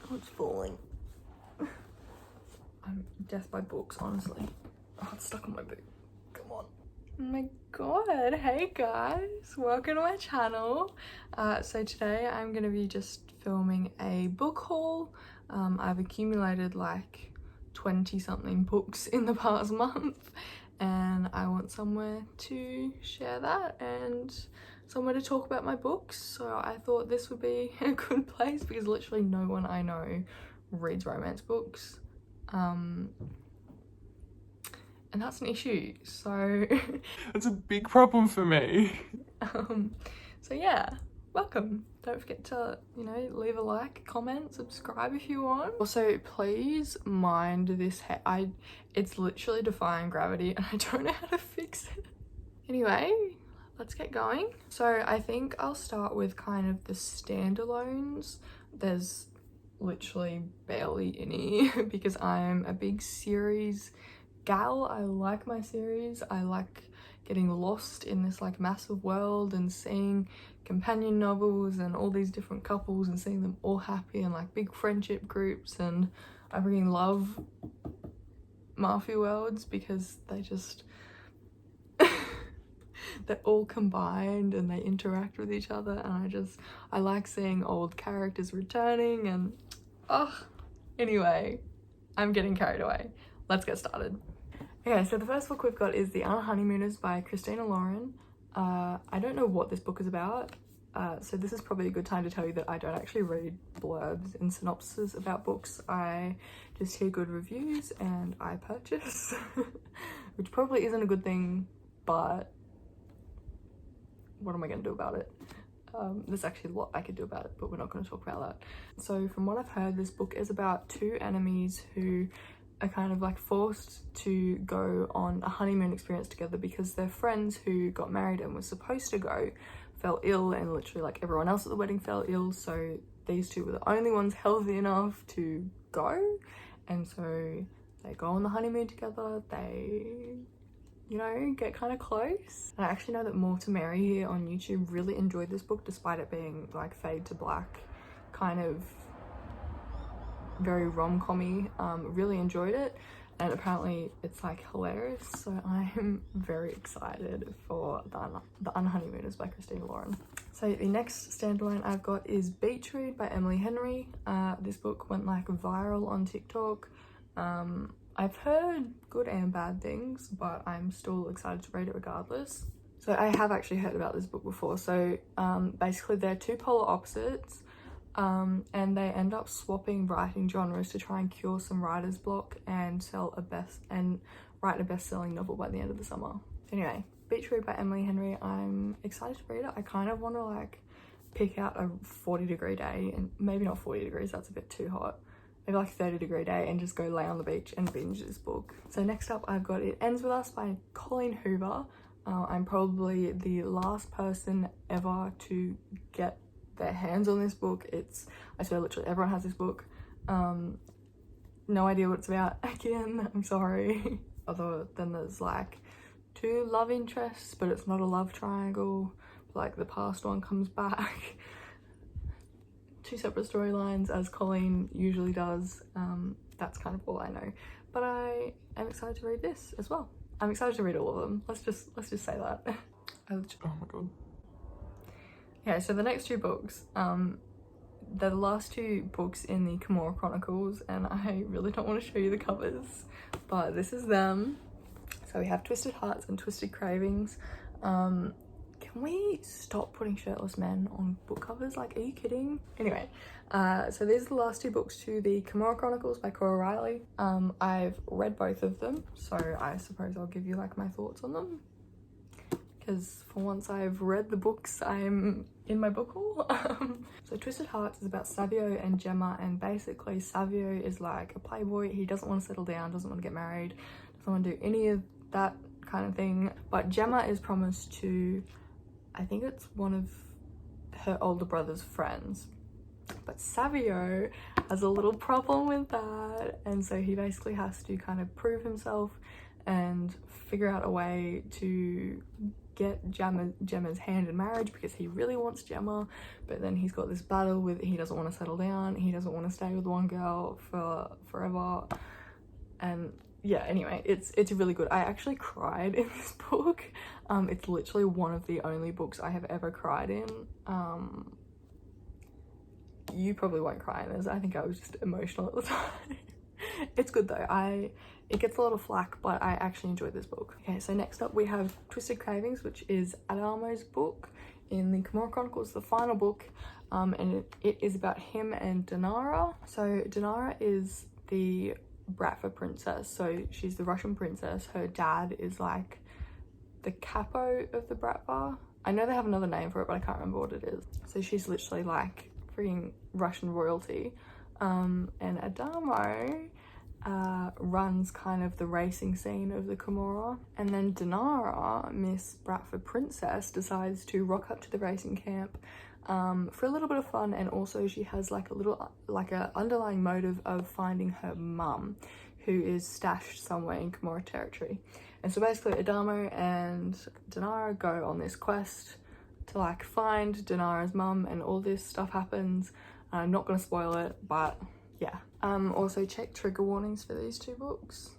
Oh, it's falling. I'm death by books, honestly. Oh, it's stuck on my boot. Come on. Oh my god, hey guys, welcome to my channel. So today I'm gonna be just filming a book haul. I've accumulated like 20 something books in the past month and I want somewhere to share that and somewhere to talk about my books, so I thought this would be a good place because literally no one I know reads romance books, and that's an issue, so it's a big problem for me. So yeah, welcome. Don't forget to, you know, leave a like, comment, subscribe if you want. Also, please mind this hair. It's literally defying gravity and I don't know how to fix it. Anyway, let's get going. So I think I'll start with kind of the standalones. There's literally barely any because I'm a big series gal. I like my series. I like getting lost in this like massive world and seeing companion novels and all these different couples and seeing them all happy and like big friendship groups, and I really love Mafia worlds because they just they're all combined and they interact with each other, and I like seeing old characters returning and anyway, I'm getting carried away. Let's get started. Okay, so the first book we've got is The Unhoneymooners by Christina Lauren. I don't know what this book is about, so this is probably a good time to tell you that I don't actually read blurbs and synopses about books. I just hear good reviews and I purchase, which probably isn't a good thing, but what am I going to do about it? There's actually a lot I could do about it, but we're not going to talk about that. So from what I've heard, this book is about two enemies who are kind of like forced to go on a honeymoon experience together because their friends who got married and were supposed to go fell ill, and literally like everyone else at the wedding fell ill, so these two were the only ones healthy enough to go, and so they go on the honeymoon together. They, you know, get kind of close. And I actually know that More to Mary here on YouTube really enjoyed this book despite it being like fade to black, kind of very rom-com-y. Really enjoyed it, and apparently it's like hilarious, so I'm very excited for the Unhoneymooners by Christina Lauren. So the next standalone I've got is Beetroot by Emily Henry. This book went like viral on TikTok. I've heard good and bad things, but I'm still excited to read it regardless. So I have actually heard about this book before. So basically they're two polar opposites, and they end up swapping writing genres to try and cure some writer's block and write a best-selling novel by the end of the summer. Anyway, Beetroot by Emily Henry. I'm excited to read it. I kind of want to like pick out a 40-degree day, and maybe not 40 degrees, that's a bit too hot. Maybe like 30-degree day and just go lay on the beach and binge this book. So next up I've got It Ends With Us by Colleen Hoover. I'm probably the last person ever to get their hands on this book. I swear literally everyone has this book. No idea what it's about again, I'm sorry. Other than there's like two love interests, but it's not a love triangle, like the past one comes back. Two separate storylines, as Colleen usually does. That's kind of all I know, but I am excited to read this as well. I'm excited to read all of them. Let's just say that. Oh my god. Okay, so the next two books, they're the last two books in the Kimora Chronicles, and I really don't want to show you the covers, but this is them. So we have Twisted Hearts and Twisted Cravings. Can we stop putting shirtless men on book covers? Like, are you kidding? Anyway, so these are the last two books to the Kimora Chronicles by Cora Rielly. I've read both of them, so I suppose I'll give you like my thoughts on them, because for once I've read the books I'm in my book haul. So Twisted Hearts is about Savio and Gemma, and basically Savio is like a playboy. He doesn't want to settle down, doesn't want to get married, doesn't want to do any of that kind of thing, but Gemma is promised to, I think it's one of her older brother's friends, but Savio has a little problem with that, and so he basically has to kind of prove himself and figure out a way to get Gemma's hand in marriage because he really wants Gemma, but then he's got this battle with he doesn't want to settle down, he doesn't want to stay with one girl for forever. And yeah, anyway, it's really good. I actually cried in this book. It's literally one of the only books I have ever cried in. You probably won't cry in this. I think I was just emotional at the time. It's good though. It gets a lot of flack, but I actually enjoyed this book. Okay, so next up we have Twisted Cravings, which is Adalmo's book in the Kimora Chronicles, the final book, and it is about him and Dinara. So Dinara is the Bratva princess, so she's the Russian princess. Her dad is like the capo of the Bratva. I know they have another name for it, but I can't remember what it is. So she's literally like freaking Russian royalty. And Adalmo runs kind of the racing scene of the Kimora, and then Dinara, Miss Bratva princess, decides to rock up to the racing camp for a little bit of fun, and also she has like a underlying motive of finding her mum, who is stashed somewhere in Kimora territory. And so basically Adalmo and Dinara go on this quest to like find Dinara's mum, and all this stuff happens. I'm not gonna spoil it, but yeah. Also check trigger warnings for these two books,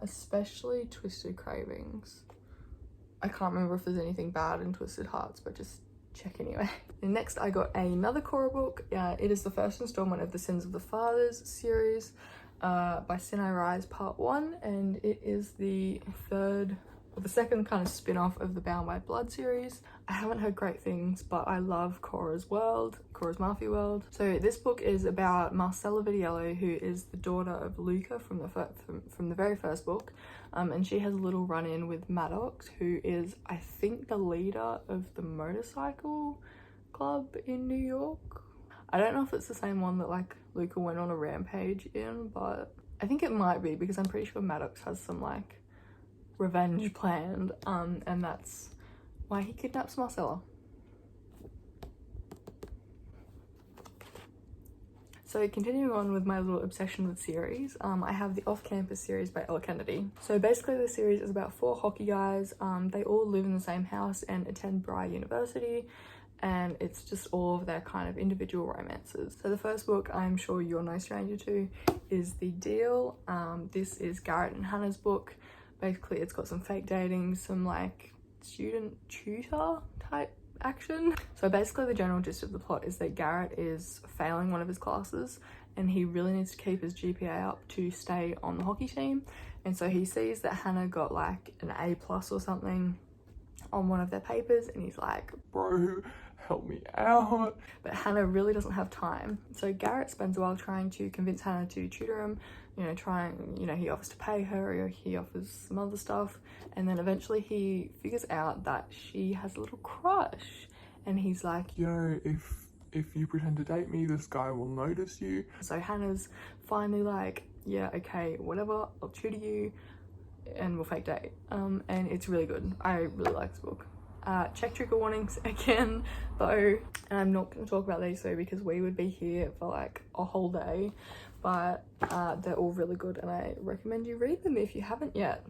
especially Twisted Cravings. I can't remember if there's anything bad in Twisted Hearts, but just check anyway. And next I got another Cora book. It is the first installment of the Sins of the Fathers series by Sin I Rise Part 1, and it is the second kind of spin-off of the Bound by Blood series. I haven't heard great things, but I love Cora's Mafia world. So this book is about Marcella Vidiello, who is the daughter of Luca from the very first book, and she has a little run-in with Maddox, who is, I think, the leader of the motorcycle club in New York. I don't know if it's the same one that like Luca went on a rampage in, but I think it might be, because I'm pretty sure Maddox has some like revenge planned, and that's why he kidnaps Marcella. So continuing on with my little obsession with series, I have the Off-Campus series by Elle Kennedy. So basically the series is about 4 hockey guys. They all live in the same house and attend Bry University, and it's just all of their kind of individual romances. So the first book, I'm sure you're no stranger to, is The Deal. This is Garrett and Hannah's book. Basically it's got some fake dating, some like student tutor type action. So basically the general gist of the plot is that Garrett is failing one of his classes and he really needs to keep his GPA up to stay on the hockey team. And so he sees that Hannah got like an A+ or something on one of their papers, and he's like, bro, help me out. But Hannah really doesn't have time. So Garrett spends a while trying to convince Hannah to tutor him, he offers to pay her, or he offers some other stuff, and then eventually he figures out that she has a little crush, and he's like, yo, if you pretend to date me, this guy will notice you. So Hannah's finally like, yeah, okay, whatever, I'll tutor you and we'll fake date. And it's really good. I really like this book. Check trigger warnings again though, and I'm not going to talk about these though because we would be here for like a whole day, but they're all really good and I recommend you read them if you haven't yet.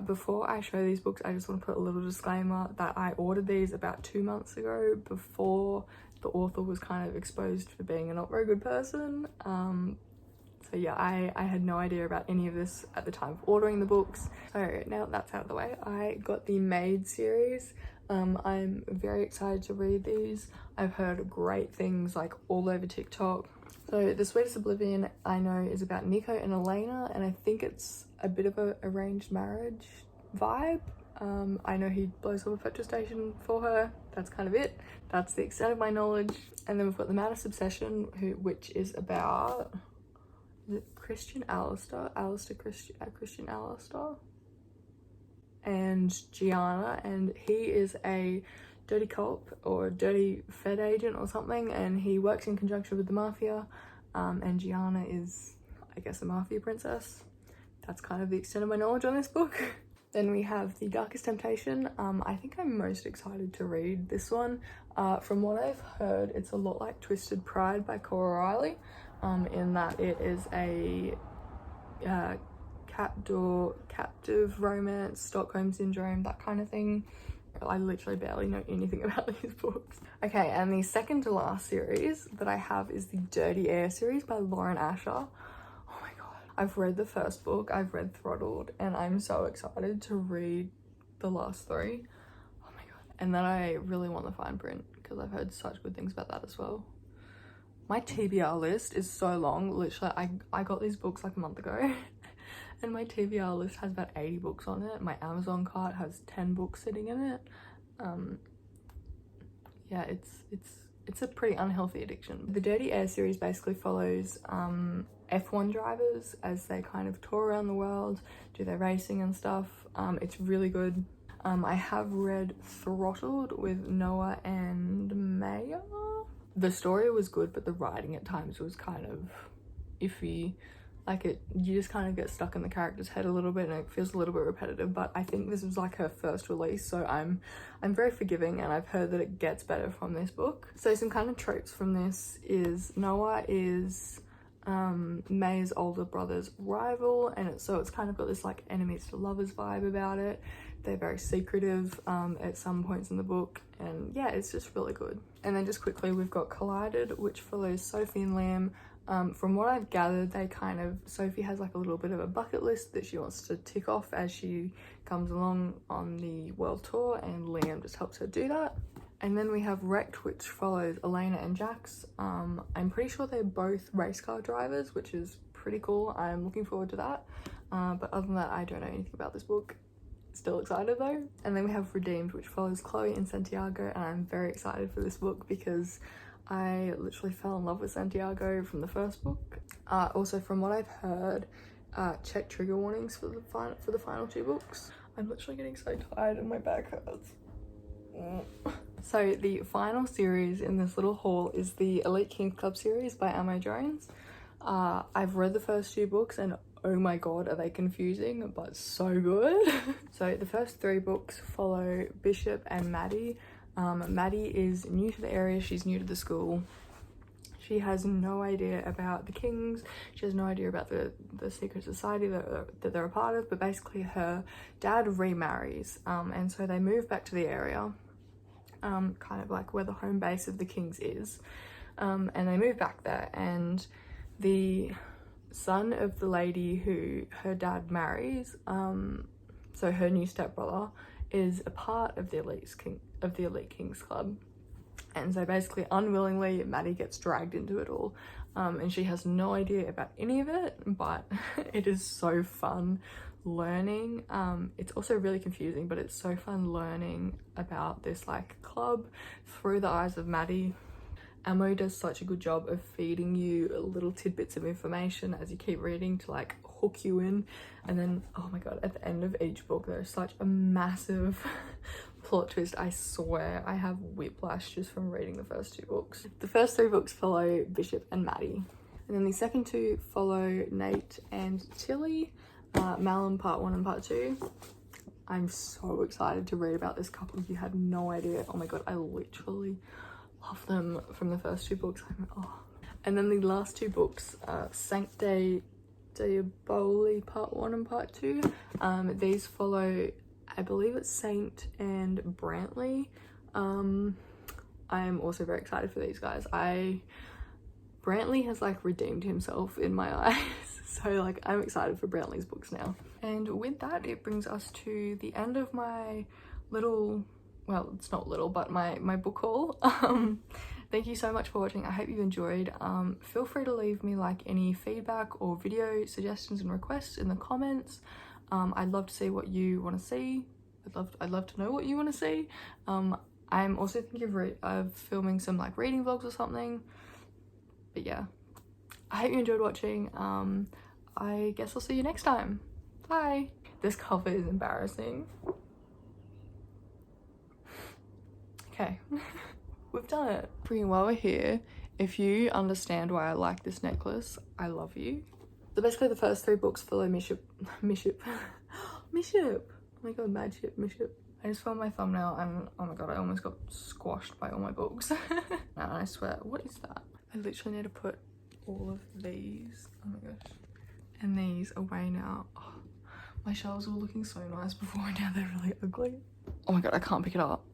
Before I show these books, I just want to put a little disclaimer that I ordered these about 2 months ago, before the author was kind of exposed for being a not very good person. So yeah, I had no idea about any of this at the time of ordering the books. So now that that's out of the way, I got the Maid series. I'm very excited to read these. I've heard great things like all over TikTok. So The Sweetest Oblivion, I know, is about Nico and Elena, and I think it's a bit of a arranged marriage vibe. I know he blows up a petrol station for her. That's kind of it. That's the extent of my knowledge. And then we've got The Maddest Obsession, which is about, is it Christian Christian Alistair and Gianna, and he is a dirty cop or dirty Fed agent or something, and he works in conjunction with the Mafia, and Gianna is, I guess, a Mafia princess. That's kind of the extent of my knowledge on this book. Then we have The Darkest Temptation. I think I'm most excited to read this one. From what I've heard, it's a lot like Twisted Pride by Cora Rielly, in that it is a captive romance, Stockholm Syndrome, that kind of thing. I literally barely know anything about these books. Okay, and the second to last series that I have is the Dirty Air series by Lauren Asher. Oh my god. I've read the first book, I've read Throttled, and I'm so excited to read the last 3. Oh my god. And then I really want the fine print because I've heard such good things about that as well. My TBR list is so long. Literally, I got these books like a month ago. And my TBR list has about 80 books on it. My Amazon cart has 10 books sitting in it. Yeah, it's a pretty unhealthy addiction. The Dirty Air series basically follows F1 drivers as they kind of tour around the world, do their racing and stuff. It's really good. I have read Throttled with Noah and Maya. The story was good, but the writing at times was kind of iffy. Like you just kind of get stuck in the character's head a little bit and it feels a little bit repetitive, but I think this was like her first release, so I'm very forgiving, and I've heard that it gets better from this book. So some kind of tropes from this is Noah is May's older brother's rival, and it's kind of got this like enemies to lovers vibe about it. They're very secretive at some points in the book, and yeah, it's just really good. And then just quickly, we've got Collided, which follows Sophie and Liam. From what I've gathered, Sophie has like a little bit of a bucket list that she wants to tick off as she comes along on the world tour, and Liam just helps her do that. And then we have Wrecked, which follows Elena and Jax. I'm pretty sure they're both race car drivers, which is pretty cool. I'm looking forward to that. But other than that, I don't know anything about this book. Still excited though. And then we have Redeemed, which follows Chloe and Santiago, and I'm very excited for this book because I literally fell in love with Santiago from the first book. Also, from what I've heard, check trigger warnings for the final 2 books. I'm literally getting so tired and my back hurts. So the final series in this little haul is the Elite Kings Club series by Amo Jones. I've read the first 2 books and oh my god, are they confusing, but so good. So the first 3 books follow Bishop and Maddie. Maddie is new to the area, she's new to the school. She has no idea about the Kings, she has no idea about the secret society that they're a part of, but basically her dad remarries, and so they move back to the area, kind of like where the home base of the Kings is, and they move back there, and the son of the lady who her dad marries, so her new stepbrother, is a part of the Elite Kings Club. And so basically, unwillingly, Maddie gets dragged into it all, and she has no idea about any of it, but it is so fun learning. It's also really confusing, but it's so fun learning about this like club through the eyes of Maddie. Amo does such a good job of feeding you little tidbits of information as you keep reading to like hook you in, and then oh my god, at the end of each book there's such a massive plot twist. I swear I have whiplash just from reading the first 2 books. The first 3 books follow Bishop and Maddie, and then the second 2 follow Nate and Tilly, Malum Part 1 and Part 2. I'm so excited to read about this couple. You have no idea. Oh my god, I literally love them from the first 2 books. And then the last 2 books, Sancte, Diaboli Part 1 and Part 2. These follow, I believe it's Saint and Brantley. I'm also very excited for these guys. Brantley has like redeemed himself in my eyes, so like I'm excited for Brantley's books now. And with that, it brings us to the end of my little, well, it's not little, but my book haul. Thank you so much for watching. I hope you enjoyed. Feel free to leave me like any feedback or video suggestions and requests in the comments. I'd love to see what you want to see. I'd love to know what you want to see. I'm also thinking of filming some like reading vlogs or something. But yeah, I hope you enjoyed watching. I guess I'll see you next time. Bye. This cover is embarrassing. Okay. We've done it. Freaking while we're here, if you understand why I like this necklace, I love you. So basically the first 3 books follow Bishop. Oh my god, mad ship, Bishop. I just found my thumbnail and oh my god, I almost got squashed by all my books. And I swear, what is that? I literally need to put all of these, oh my gosh, and these away now. Oh, My shelves were looking so nice before and now they're really ugly. Oh my god, I can't pick it up.